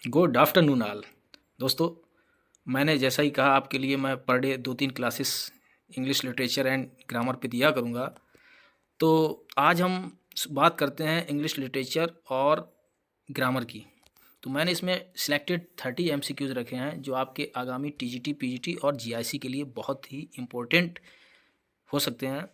Good afternoon all. दोस्तों, मैंने जैसा ही कहा आपके लिए मैं per day 2-3 classes English literature and grammar पे दिया करूँगा। तो आज हम बात करते हैं इंग्लिश लिटरेचर और ग्रामर की। तो मैंने इसमें सिलेक्टेड 30 एमसीक्यूज़ रखे हैं जो आपके आगामी टीजीटी, पीजीटी और जीआईसी के लिए बहुत ही इम्पोर्टेंट हो सकते हैं।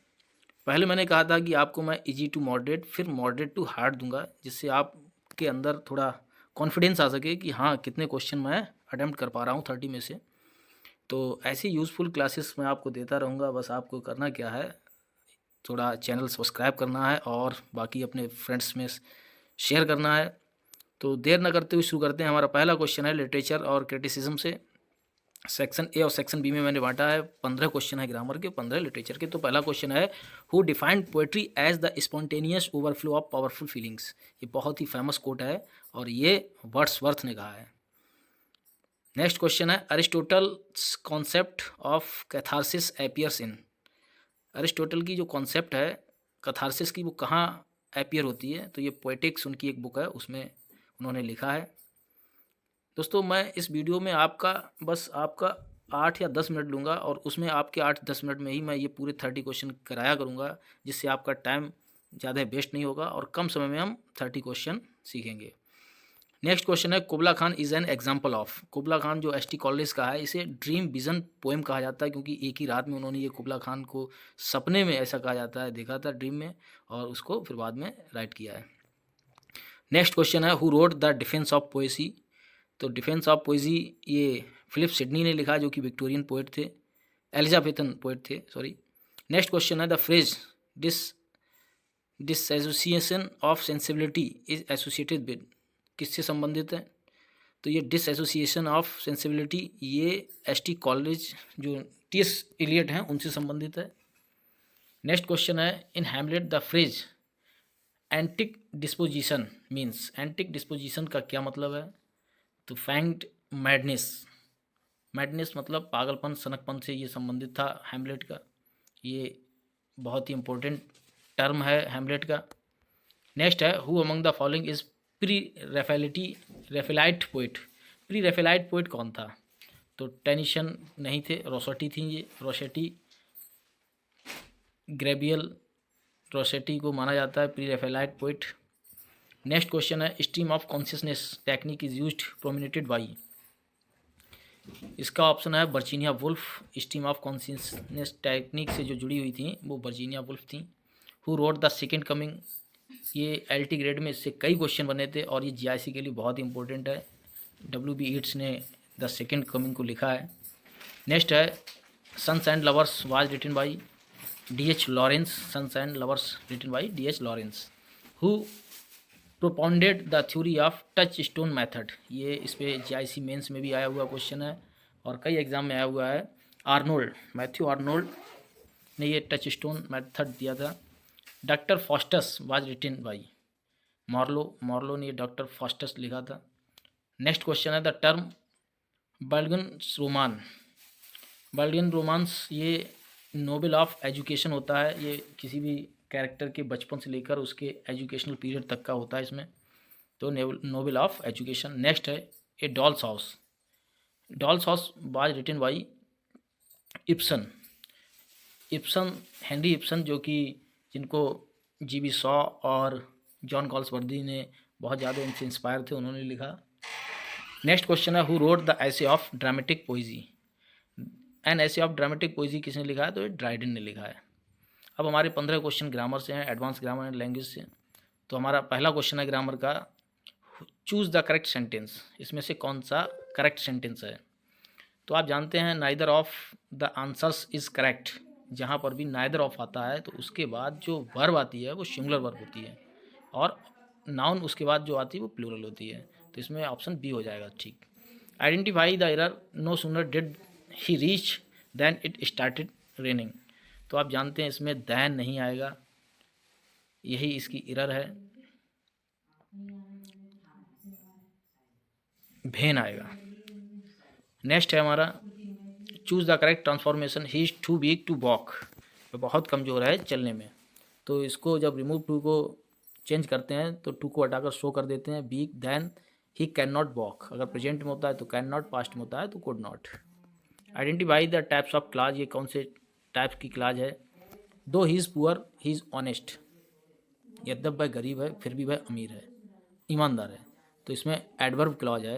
पहले मैंने कहा था कि आपको मैं इजी टू मॉडरेट फिर मॉडरेट टू हार्ड दूंगा, जिससे आपके अंदर थोड़ा कॉन्फिडेंस आ सके कि हाँ, कितने क्वेश्चन मैं अटेम्प्ट कर पा रहा हूँ 30 में से। तो ऐसी यूज़फुल क्लासेस मैं आपको देता रहूँगा। बस आपको करना क्या है, थोड़ा चैनल सब्सक्राइब करना है और बाकी अपने फ्रेंड्स में शेयर करना है। तो देर न करते हुए शुरू करते हैं। हमारा पहला क्वेश्चन है लिटरेचर और क्रिटिसिज्म से। सेक्शन ए और सेक्शन बी में मैंने बांटा है। 15 क्वेश्चन है ग्रामर के, 15 लिटरेचर के। तो पहला क्वेश्चन है, who defined poetry as the spontaneous overflow of powerful feelings. ये बहुत ही फेमस कोट है और ये वर्ड्सवर्थ ने कहा है। नेक्स्ट क्वेश्चन है, Aristotle's concept of catharsis appears in. Aristotle की जो कॉन्सेप्ट है कैथारसिस की, वो कहाँ एपियर होती है? तो ये पोएटिक्स उनकी एक बुक है, उसमें उन्होंने लिखा है। दोस्तों, मैं इस वीडियो में आपका 8 या 10 मिनट लूँगा और उसमें आपके 8-10 मिनट में ही मैं ये पूरे 30 क्वेश्चन कराया करूँगा, जिससे आपका टाइम ज़्यादा वेस्ट नहीं होगा और कम समय में हम 30 क्वेश्चन सीखेंगे। नेक्स्ट क्वेश्चन है, Kubla Khan is an example of. Kubla Khan जो एस टी कॉलेज का है, इसे ड्रीम विजन पोएम कहा जाता है, क्योंकि एक ही रात में उन्होंने ये कुबला खान को सपने में, ऐसा कहा जाता है, देखा था ड्रीम में और उसको फिर बाद में राइट किया है। नेक्स्ट क्वेश्चन है, who wrote the defence of poesy. तो डिफेंस ऑफ पोएजी ये फिलिप सिडनी ने लिखा, जो कि विक्टोरियन पोएट थे, एलिजाबेथन पोएट थे, सॉरी। नेक्स्ट क्वेश्चन है, the phrase dis dissociation of sensibility is associated with, किससे संबंधित है? तो ये डिसएसोसिएशन ऑफ सेंसिबिलिटी ये एस.टी. कॉलेज जो टी.एस. इलियट हैं उनसे संबंधित है। नेक्स्ट क्वेश्चन है, in Hamlet the phrase antic disposition means. Antique disposition का क्या मतलब है? तो फैंग्ड मैडनेस। मैडनेस मतलब पागलपन, सनकपन से ये संबंधित था हैमलेट का। ये बहुत ही इम्पोर्टेंट टर्म है हैमलेट का। नेक्स्ट है, who among the following is pre Raphaelite poet. Pre Raphaelite poet कौन था? तो टेनिशन नहीं थे, रोसेटी थी। ये रोसेटी, ग्रेबियल रोसेटी को माना जाता है pre Raphaelite poet. Next question है, stream of consciousness technique is used prominently by. इसका ऑप्शन है Virginia Woolf. Stream of consciousness technique से जो जुड़ी हुई थी वो वर्जीनिया वुल्फ थी। Who wrote the second coming. ये एलटी ग्रेड में इससे कई क्वेश्चन बने थे और ये जीआईसी के लिए बहुत इंपॉर्टेंट है। डब्ल्यू.बी. ईट्स ने द सेकेंड कमिंग को लिखा है। नेक्स्ट है, Sons and Lovers was written by D H. Lawrence. Sons and Lovers written by D H. Lawrence. Who propounded the theory of touchstone method. ये इस पर जीआईसी मेंस में भी आया हुआ क्वेश्चन है और कई एग्जाम में आया हुआ है। आर्नोल्ड, मैथ्यू आर्नोल्ड ने ये टच स्टोन मैथड दिया था। Doctor Faustus was written by Marlowe. Marlowe ने डॉक्टर फॉस्टस लिखा था। नेक्स्ट क्वेश्चन है, the term bildungsroman. Bildungsroman ये नोबेल ऑफ एजुकेशन होता है। ये किसी भी कैरेक्टर के बचपन से लेकर उसके एजुकेशनल पीरियड तक का होता है इसमें। तो नोबेल ऑफ एजुकेशन। नेक्स्ट है, a doll's house. Doll's house was written by Ibsen. Ibsen, Henrik Ibsen, जो कि जिनको जी.बी. शॉ और जॉन गॉल्सवर्दी ने बहुत ज़्यादा इनसे इंस्पायर थे, उन्होंने लिखा। नेक्स्ट क्वेश्चन है, who wrote the essay of dramatic poesy. An essay of dramatic poesy किसने लिखा है? तो ये ड्राइडन ने लिखा है। अब हमारे 15 क्वेश्चन ग्रामर से हैं, एडवांस ग्रामर एंड लैंग्वेज से। तो हमारा पहला क्वेश्चन है ग्रामर का, चूज़ द करेक्ट सेंटेंस। इसमें से कौन सा करेक्ट सेंटेंस है? तो आप जानते हैं neither of the answers is correct. जहाँ पर भी नाइदर ऑफ आता है तो उसके बाद जो वर्ब आती है वो सिंगुलर वर्ब होती है और नाउन उसके बाद जो आती है वो प्लूरल होती है। तो इसमें ऑप्शन बी हो जाएगा ठीक। Identify the error, no sooner did he reach then it started raining. तो आप जानते हैं इसमें दैन नहीं आएगा, यही इसकी एरर है, भेन आएगा। नेक्स्ट है हमारा, choose the correct transformation, he is too weak to walk. तो बहुत कमज़ोर है चलने में। तो इसको जब रिमूव टू को चेंज करते हैं तो टू को हटाकर शो कर देते हैं weak, then he can not walk, अगर प्रेजेंट में होता है तो कैन नॉट, पास्ट में होता है तो could not. Identify the types of clause, ये कौन से टाइप्स की क्लाज है। Though he is poor he is honest, यद्यप वह गरीब है फिर भी वह अमीर है, ईमानदार है। तो इसमें एडवर्ब क्लॉज है,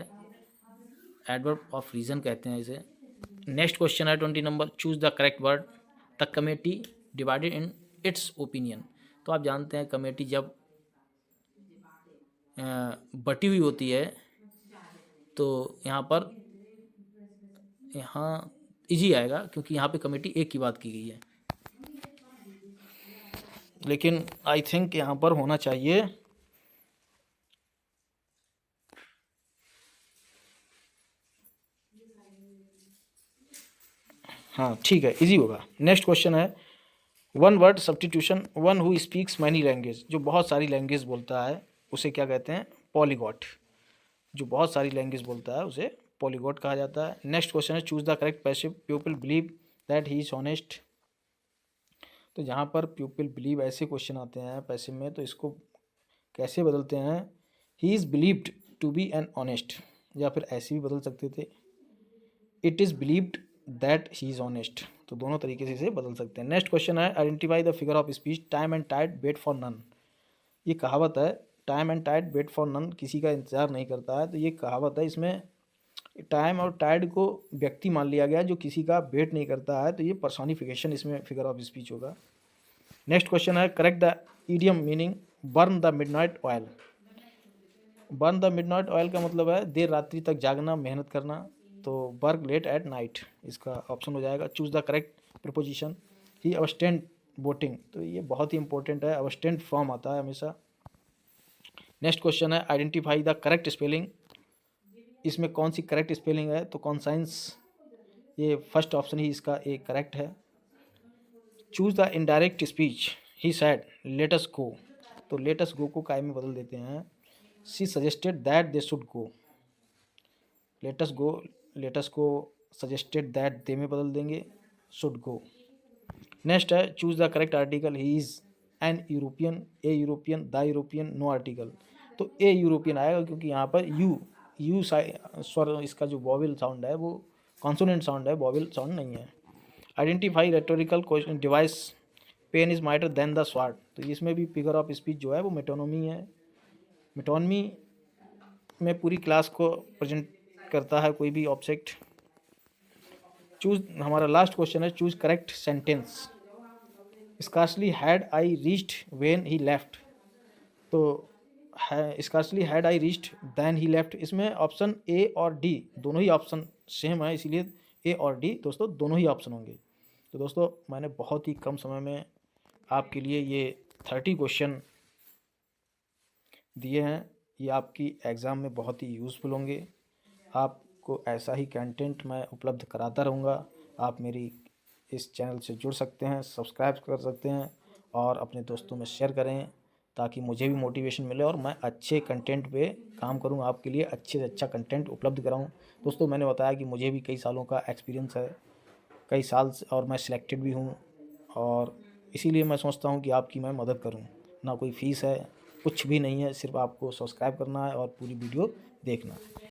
एडवर्ब ऑफ रीजन कहते हैं इसे। नेक्स्ट क्वेश्चन है 20 number, choose the correct word. The committee divided in its opinion. तो आप जानते हैं कमेटी जब बटी हुई होती है तो यहाँ इजी आएगा, क्योंकि यहाँ पे कमेटी एक की बात की गई है, लेकिन आई थिंक यहाँ पर होना चाहिए हाँ ठीक है, इजी होगा। नेक्स्ट क्वेश्चन है one word substitution, one who speaks many language, जो बहुत सारी लैंग्वेज बोलता है उसे क्या कहते हैं, पॉलीगॉट। जो बहुत सारी लैंग्वेज बोलता है उसे पॉलीगॉट कहा जाता है। नेक्स्ट क्वेश्चन है choose the correct passive, people believe that he is honest. तो जहाँ पर पीपल बिलीव ऐसे क्वेश्चन आते हैं पैसिव में, तो इसको कैसे बदलते हैं, he is believed to be an honest, या फिर ऐसे भी बदल सकते थे, it is believed that he is honest. तो दोनों तरीके से इसे बदल सकते हैं। नेक्स्ट क्वेश्चन है identify the figure of speech, time and tide wait for none. ये कहावत है, time and tide wait for none, किसी का इंतजार नहीं करता है। तो ये कहावत है, इसमें टाइम और टाइड को व्यक्ति मान लिया गया जो किसी का वेट नहीं करता है, तो ये पर्सोनिफिकेशन इसमें फिगर ऑफ स्पीच होगा। नेक्स्ट क्वेश्चन है correct the idiom meaning, burn the midnight oil. Burn the midnight oil का मतलब है देर रात्रि तक जागना, मेहनत करना, तो वर्क लेट एट नाइट इसका ऑप्शन हो जाएगा। Choose the correct preposition, he abstained voting, तो ये बहुत ही इंपॉर्टेंट है, अबस्टेंड फ्रॉम आता है हमेशा। नेक्स्ट क्वेश्चन है आइडेंटिफाई द करेक्ट स्पेलिंग, इसमें कौन सी करेक्ट स्पेलिंग है, तो कॉन्साइंस, ये फर्स्ट ऑप्शन ही इसका एक करेक्ट है। Choose the indirect speech, he said let us go, तो लेट अस गो को काय में बदल देते हैं, she suggested that they should go, let us go, let us को सजेस्टेड दैट दे में बदल देंगे, शुड गो। नेक्स्ट है choose the correct article, he is an European, a European, the European, no article, तो a European आएगा, क्योंकि यहाँ पर यू स्वर, इसका जो वॉवेल साउंड है वो कॉन्सोनेंट साउंड है, वॉवेल साउंड नहीं है। Identify rhetorical question device, pen is mightier than the sword, तो इसमें भी फिगर ऑफ स्पीच जो है वो मेटोनोमी है, मेटोनमी में पूरी क्लास को प्रेजेंट करता है कोई भी ऑब्जेक्ट। चूज, हमारा लास्ट क्वेश्चन है choose correct sentence, scarcely had I reached when he left, तो scarcely had I reached then he left, इसमें ऑप्शन ए और डी दोनों ही ऑप्शन सेम है, इसीलिए ए और डी दोस्तों दोनों ही ऑप्शन होंगे। तो दोस्तों मैंने बहुत ही कम समय में आपके लिए ये 30 क्वेश्चन दिए हैं, ये आपकी एग्ज़ाम में बहुत ही यूज़फुल होंगे। आपको ऐसा ही कंटेंट मैं उपलब्ध कराता रहूँगा। आप मेरी इस चैनल से जुड़ सकते हैं, सब्सक्राइब कर सकते हैं और अपने दोस्तों में शेयर करें, ताकि मुझे भी मोटिवेशन मिले और मैं अच्छे कंटेंट पे काम करूँ, आपके लिए अच्छे से अच्छा कंटेंट उपलब्ध कराऊँ। दोस्तों मैंने बताया कि मुझे भी कई सालों का एक्सपीरियंस है, कई साल से, और मैं सिलेक्टेड भी हूँ, और इसीलिए मैं सोचता हूँ कि आपकी मैं मदद करूँ। ना कोई फ़ीस है, कुछ भी नहीं है, सिर्फ आपको सब्सक्राइब करना है और पूरी वीडियो देखना है।